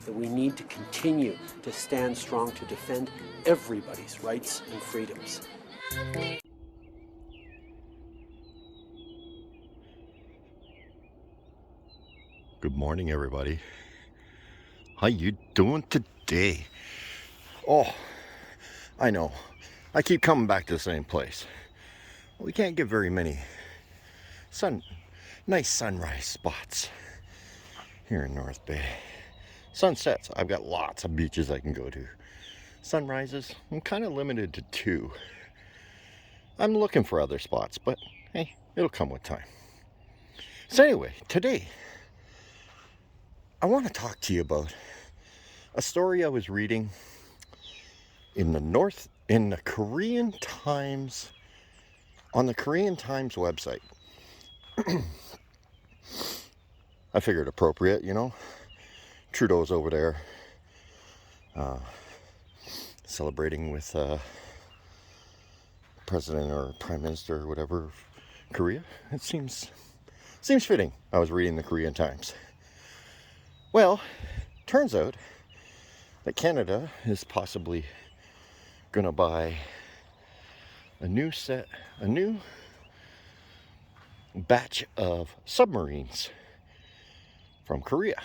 that we need to continue to stand strong to defend everybody's rights and freedoms. Good morning, everybody. How you doing today? Oh, I know. I keep coming back to the same place. We can't get very many nice sunrise spots here in North Bay. Sunsets, I've got lots of beaches I can go to. Sunrises, I'm kind of limited to 2. I'm looking for other spots, but hey, it'll come with time. So anyway, today, I want to talk to you about a story I was reading in the Korean Times, on the Korean Times website. I figured appropriate, you know. Trudeau's over there celebrating with president or prime minister or whatever of Korea. It seems fitting. I was reading the Korean Times. Well, turns out that Canada is possibly gonna buy a new batch of submarines from Korea.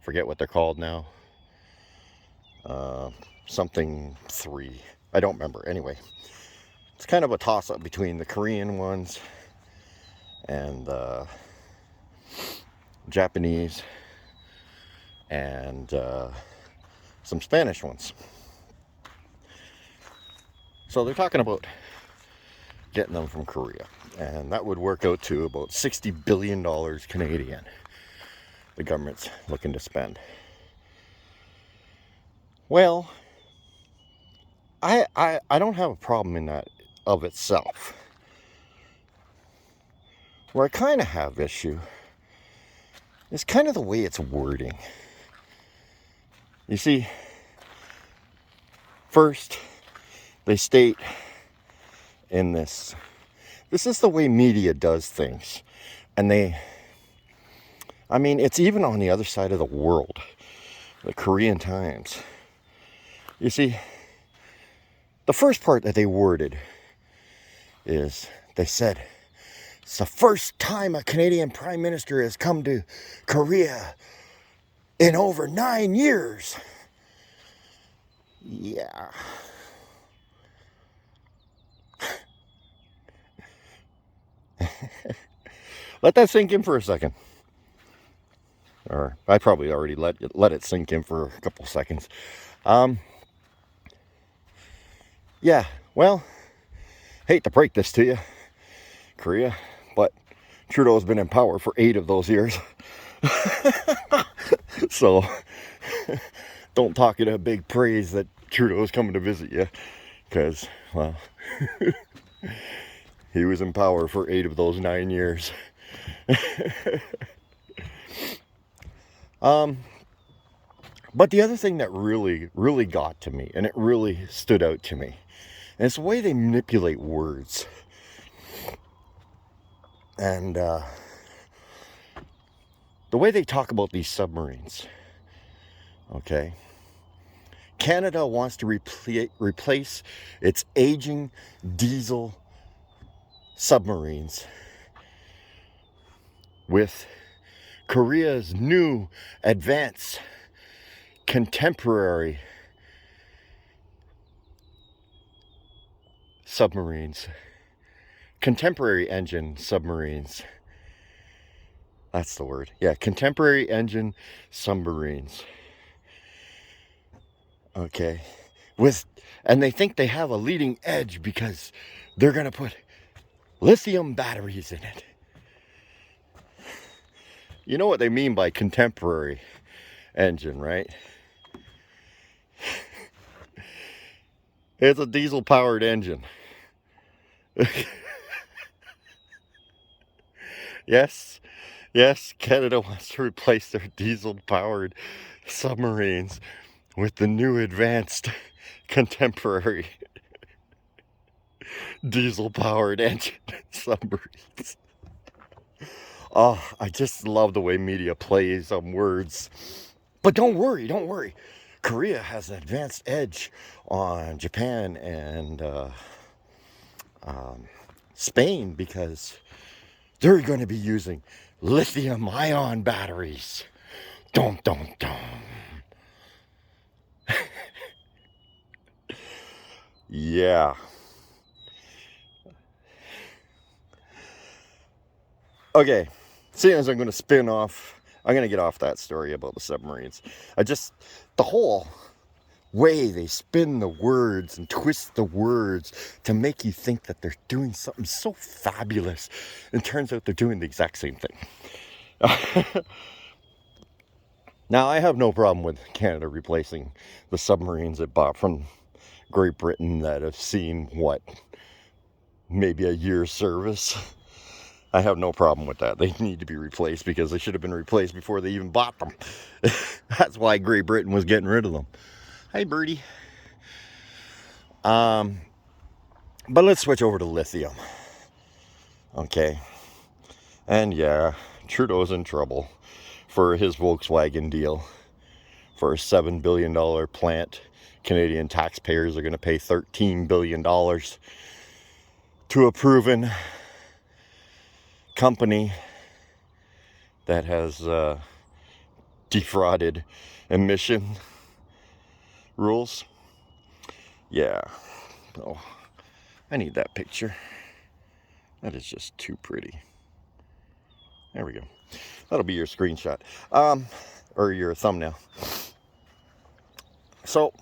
Forget what they're called now. Something 3. I don't remember. Anyway, it's kind of a toss-up between the Korean ones and the Japanese and some Spanish ones. So they're talking about getting them from Korea, and that would work out to about $60 billion Canadian. The government's looking to spend. Well, I don't have a problem in that of itself. Where I kind of have issue is kind of the way it's wording. You see, first they state in this is the way media does things, and it's even on the other side of the world, the Korean Times. You see, the first part that they worded is, they said, it's the first time a Canadian Prime Minister has come to Korea in over 9 years. Yeah. Let that sink in for a second. Or I probably already let it sink in for a couple seconds. Yeah, well, hate to break this to you, Korea, but Trudeau's been in power for 8 of those years. So don't talk it a big praise that Trudeau's coming to visit you, because, well, he was in power for 8 of those 9 years. But the other thing that really, really got to me, and it really stood out to me, and it's the way they manipulate words. And the way they talk about these submarines. Okay. Canada wants to replace its aging diesel submarines with Korea's new advanced contemporary submarines. Contemporary engine submarines. That's the word. Yeah, contemporary engine submarines. Okay. And they think they have a leading edge because they're going to put lithium batteries in it. You know what they mean by contemporary engine, right? It's a diesel powered engine. Yes, Canada wants to replace their diesel powered submarines with the new advanced contemporary diesel powered engine submarines. Oh, I just love the way media plays on words. But don't worry, don't worry. Korea has an advanced edge on Japan and Spain because they're going to be using lithium ion batteries. Dum, dum, dum. Yeah. Okay, seeing as I'm going to spin off, I'm going to get off that story about the submarines. The whole way they spin the words and twist the words to make you think that they're doing something so fabulous, and turns out they're doing the exact same thing. Now, I have no problem with Canada replacing the submarines it bought from Great Britain that have seen, maybe a year's service. I have no problem with that. They need to be replaced because they should have been replaced before they even bought them. That's why Great Britain was getting rid of them. Hi, birdie. But let's switch over to lithium. Okay. And yeah, Trudeau's in trouble for his Volkswagen deal. For a $7 billion plant, Canadian taxpayers are going to pay $13 billion to a proven company that has defrauded emission rules. Yeah. Oh, I need that picture. That is just too pretty. There we go. That'll be your screenshot. Or your thumbnail. So,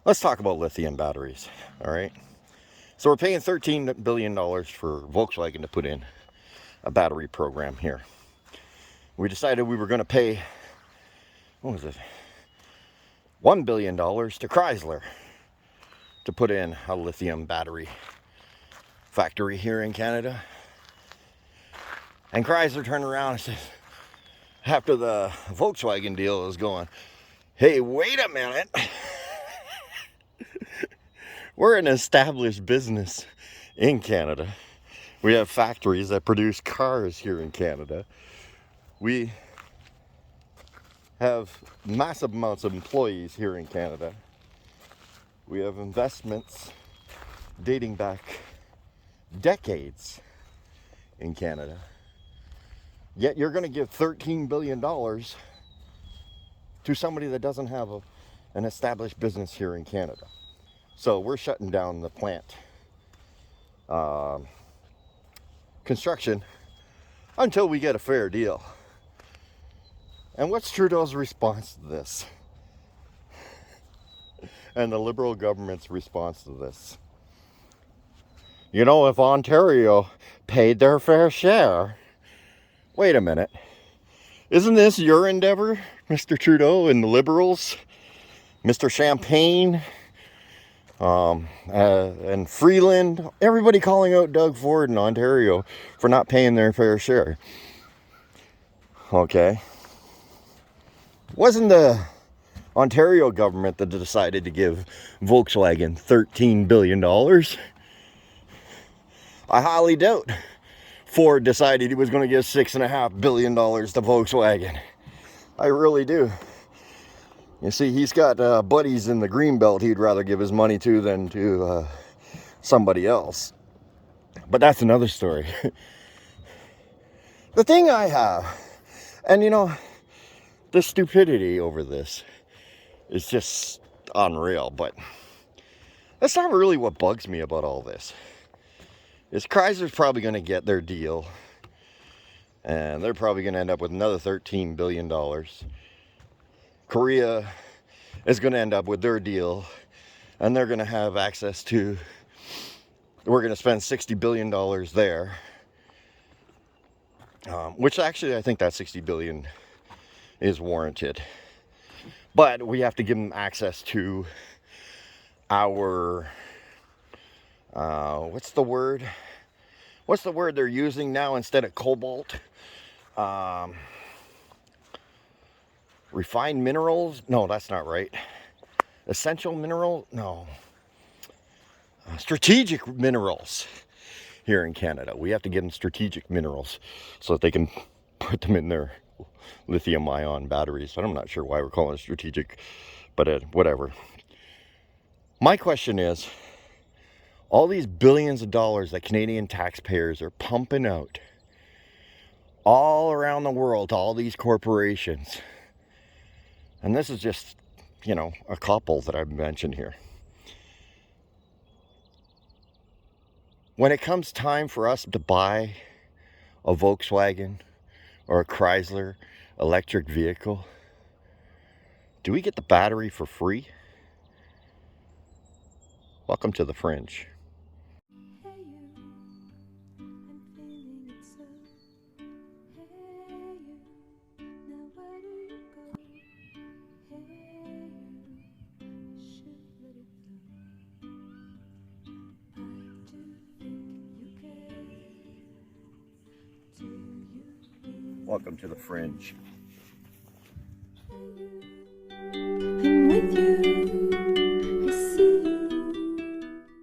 let's talk about lithium batteries, all right? So we're paying $13 billion for Volkswagen to put in a battery program here. We decided we were going to pay, what was it, $1 billion to Chrysler to put in a lithium battery factory here in Canada. And Chrysler turned around and said, after the Volkswagen deal is going, hey, wait a minute. We're an established business in Canada. We have factories that produce cars here in Canada. We have massive amounts of employees here in Canada. We have investments dating back decades in Canada. Yet you're going to give $13 billion to somebody that doesn't have an established business here in Canada. So we're shutting down the plant construction until we get a fair deal. And what's Trudeau's response to this? And the Liberal government's response to this? You know, if Ontario paid their fair share. Wait a minute. Isn't this your endeavor, Mr. Trudeau and the Liberals? Mr. Champagne? And Freeland, everybody calling out Doug Ford in Ontario for not paying their fair share. Okay. Wasn't the Ontario government that decided to give Volkswagen $13 billion? I highly doubt Ford decided he was going to give $6.5 billion to Volkswagen. I really do. You see, he's got buddies in the Greenbelt he'd rather give his money to than to somebody else. But that's another story. The thing I have, and you know, the stupidity over this is just unreal, but that's not really what bugs me about all this. Is Chrysler's probably going to get their deal, and they're probably going to end up with another $13 billion. Korea is going to end up with their deal, and they're going to have access to, we're going to spend $60 billion there, which actually I think that $60 billion is warranted. But we have to give them access to our, what's the word? What's the word they're using now instead of cobalt? Refined minerals? No, that's not right. Essential mineral? No. Strategic minerals here in Canada. We have to give them strategic minerals so that they can put them in their lithium-ion batteries. I'm not sure why we're calling it strategic, but whatever. My question is, all these billions of dollars that Canadian taxpayers are pumping out all around the world to all these corporations, and this is just, you know, a couple that I've mentioned here. When it comes time for us to buy a Volkswagen or a Chrysler electric vehicle, do we get the battery for free? Welcome to the Fringe. Welcome to the Fringe.